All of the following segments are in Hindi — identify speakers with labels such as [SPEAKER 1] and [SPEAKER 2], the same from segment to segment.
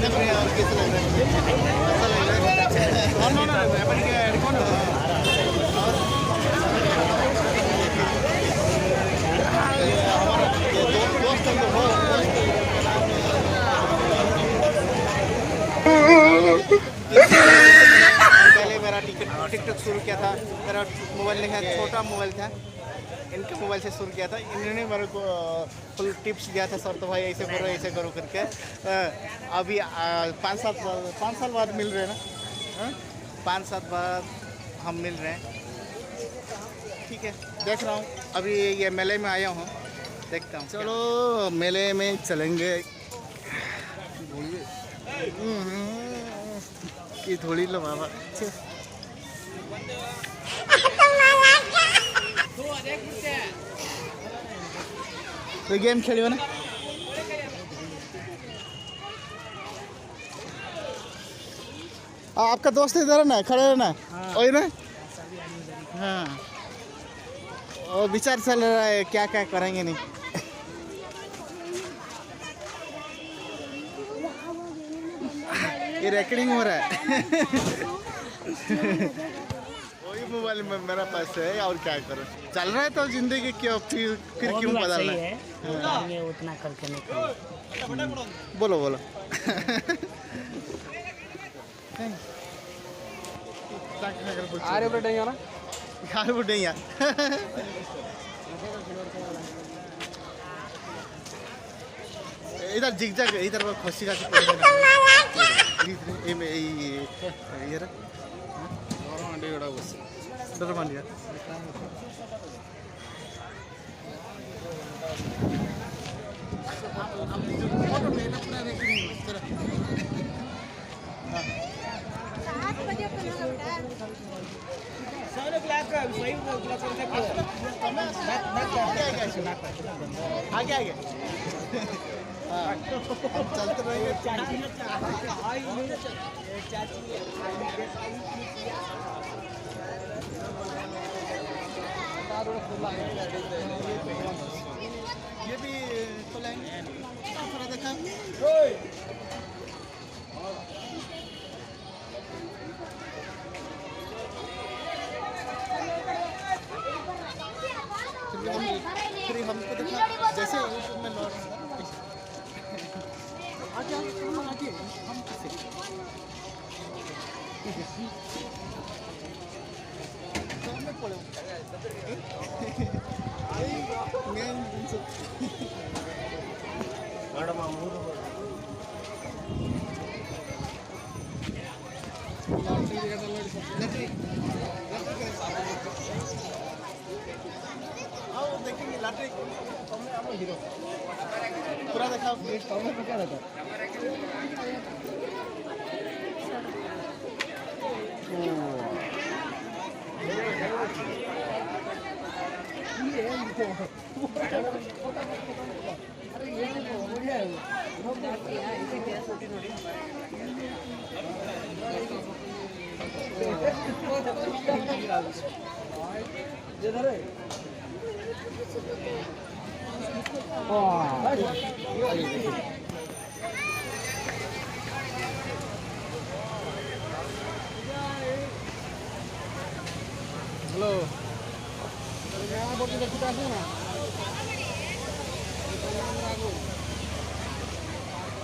[SPEAKER 1] कैसा लग रहा है? अच्छा लग रहा है? और ना अपन के हेडफोन दोस्त हम लोग पहले मेरा टिकटॉक शुरू किया था। मेरा मोबाइल नहीं था, छोटा मोबाइल था, इनके मोबाइल से शुरू किया था। इन्होंने मेरे को फुल टिप्स दिया था, सर तो भाई ऐसे करो करके। अभी 5 साल बाद मिल रहे हैं ना, 5 साल बाद हम मिल रहे हैं। ठीक है, देख रहा हूँ अभी ये मेले में आया हूँ, देखता हूँ। चलो मेले में चलेंगे। कि थोड़ी लो बाबा तो गेम खेलियो ना। आपका दोस्त इधर है ना, खड़े है ना? वही ना। हाँ, और विचार चल रहा है क्या क्या करेंगे नहीं। ये रिकॉर्डिंग हो रहा है। वही मोबाइल में मेरा पास है, और क्या करो, चल रहा है तो जिंदगी क्यों फिर क्यों बदलना है?
[SPEAKER 2] उतना करके नहीं।
[SPEAKER 1] बोलो बोलो।
[SPEAKER 2] आरे बेटा यहाँ ना
[SPEAKER 1] यार बुढ़े यार। इधर जिगजैग इधर खसी खासी डर मान लिया। आगे आगे चलते रहेंगे। ये भी खोलेंगे थोड़ा देखा। फिर हमको देखा जैसे यूट्यूब में लौट आगे हम किसे पड़े देखेंगे लाटरी हीरो पूरा देखा क्या रहता हेलो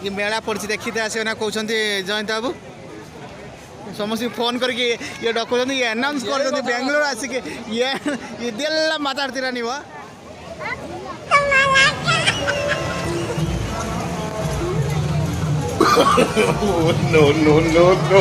[SPEAKER 1] ये मेला पड़ी देखी आसना कहते जयंत बाबू समस्त फोन करके ये डकुंट ये अनाउंस कर बेंगलोर आसिक ये दिल माताड़तीरा नहीं
[SPEAKER 3] no, no, no, no.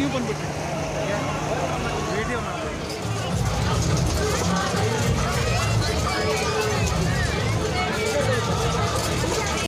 [SPEAKER 1] New बनಬಿಟ್ಟು